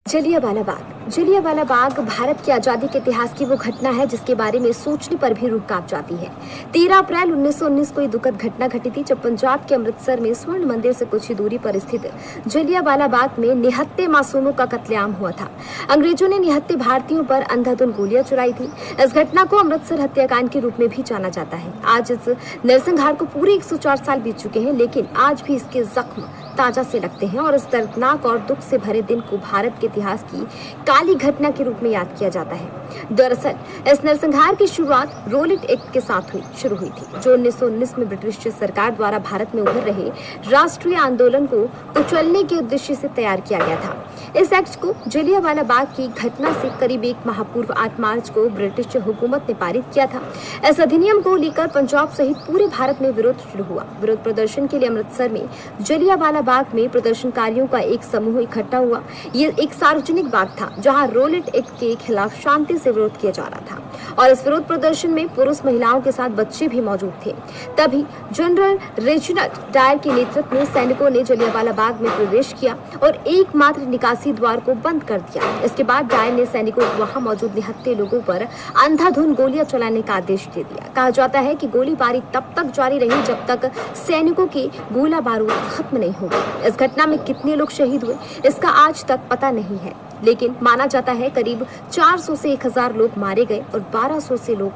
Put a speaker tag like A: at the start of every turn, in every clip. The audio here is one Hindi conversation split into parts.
A: जलियांवाला बाग भारत की आजादी के इतिहास की वो घटना है जिसके बारे में सोचने पर भी रूह कांप जाती है। 13 अप्रैल 1919 को ये दुखद घटना घटी थी जब पंजाब के अमृतसर में स्वर्ण मंदिर से कुछ ही दूरी पर स्थित जलियांवाला बाग में निहत्थे मासूमों का कत्लेआम हुआ था। अंग्रेजों ने निहत्थे भारतीयों पर अंधाधुंध गोलियां चलाई थी। इस घटना को अमृतसर हत्याकांड के रूप में भी जाना जाता है। आज इस नरसंहार को पूरे 104 साल बीत चुके हैं, लेकिन आज भी इसके जख्म ताजा से लगते हैं और इस दर्दनाक और दुख से भरे दिन को भारत के इतिहास की काली घटना के रूप में याद किया जाता है। दरअसल इस नरसंहार की शुरुआत रोलेट एक्ट के साथ शुरू हुई थी, जो 1919 में ब्रिटिश सरकार द्वारा भारत में उभर रहे राष्ट्रीय आंदोलन को कुचलने के उद्देश्य से तैयार किया गया था। इस एक्ट को जलियांवाला बाग की घटना से करीब 1 माह पूर्व 8 मार्च को ब्रिटिश हुकूमत ने पारित किया था। इस अधिनियम को लेकर पंजाब सहित पूरे भारत में विरोध शुरू हुआ। विरोध प्रदर्शन के लिए अमृतसर में जलियांवाला बाग में प्रदर्शनकारियों का एक समूह इकट्ठा हुआ। ये एक सार्वजनिक बाग था जहां रोलेट एक्ट के खिलाफ शांति से विरोध किया जा रहा था और इस विरोध प्रदर्शन में पुरुष महिलाओं के साथ बच्चे भी मौजूद थे। तभी जनरल रेजिनाल्ड डायर के नेतृत्व में सैनिकों ने जलियांवाला बाग में प्रवेश किया और एकमात्र निकासी द्वार को बंद कर दिया। इसके बाद डायर ने सैनिकों को वहां मौजूद निहत्थे लोगों पर अंधाधुंध गोलियां चलाने का आदेश दे दिया। कहा जाता है कि गोलीबारी तब तक जारी रही जब तक सैनिकों के गोला बारूद खत्म नहीं हो गए। इस घटना में कितने लोग शहीद हुए इसका आज तक पता नहीं है, लेकिन माना जाता है करीब 400 से 1000 लोग मारे गए और 1200 से लोग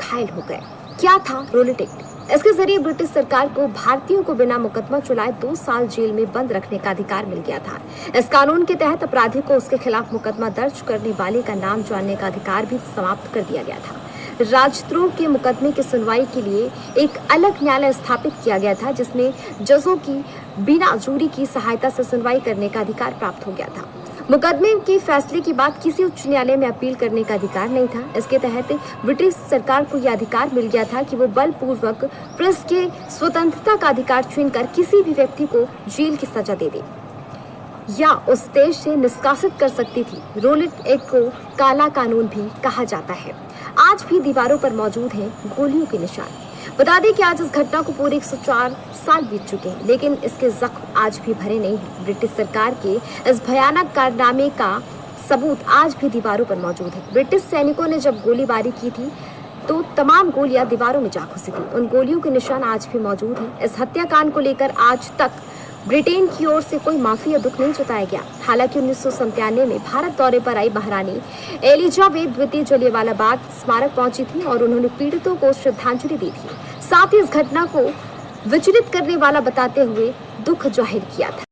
A: घायल हो गए। क्या था रोलेट एक्ट? इसके जरिए ब्रिटिश सरकार को भारतीयों को बिना मुकदमा चलाए 2 साल जेल में बंद रखने का अधिकार मिल गया था। इस कानून के तहत अपराधी को उसके खिलाफ मुकदमा दर्ज करने वाले का नाम जानने का अधिकार भी समाप्त कर दिया गया था। राजद्रोह के मुकदमे की सुनवाई के लिए एक अलग न्यायालय स्थापित किया गया था, जिसमें जजों की बिना जूरी की सहायता से सुनवाई करने का अधिकार प्राप्त हो गया था। मुकदमे के फैसले के बाद किसी उच्च न्यायालय में अपील करने का अधिकार नहीं था। इसके तहत ब्रिटिश सरकार को यह अधिकार मिल गया था कि वो बलपूर्वक प्रेस के स्वतंत्रता का अधिकार छीनकर किसी भी व्यक्ति को जेल की सजा दे दे या उस देश से निष्कासित कर सकती थी। रोलेट एक्ट को काला कानून भी कहा जाता है। आज भी दीवारों पर मौजूद हैं गोलियों के निशान। बता दें कि आज इस घटना को पूरे 104 साल बीत चुके हैं, लेकिन इसके जख्म आज भी भरे नहीं हैं। ब्रिटिश सरकार के इस भयानक कारनामे का सबूत आज भी दीवारों पर मौजूद है। ब्रिटिश सैनिकों ने जब गोलीबारी की थी तो तमाम गोलियां दीवारों में जा घुसी थी। उन गोलियों के निशान आज भी मौजूद हैं। इस हत्याकांड को लेकर आज तक ब्रिटेन की ओर से कोई माफी या दुख नहीं जताया गया। हालांकि 1997 में भारत दौरे पर आई महारानी एलिजाबेथ द्वितीय जलियांवाला बाग स्मारक पहुंची थी और उन्होंने पीड़ितों को श्रद्धांजलि दी थी। साथ ही इस घटना को विचलित करने वाला बताते हुए दुख जाहिर किया था।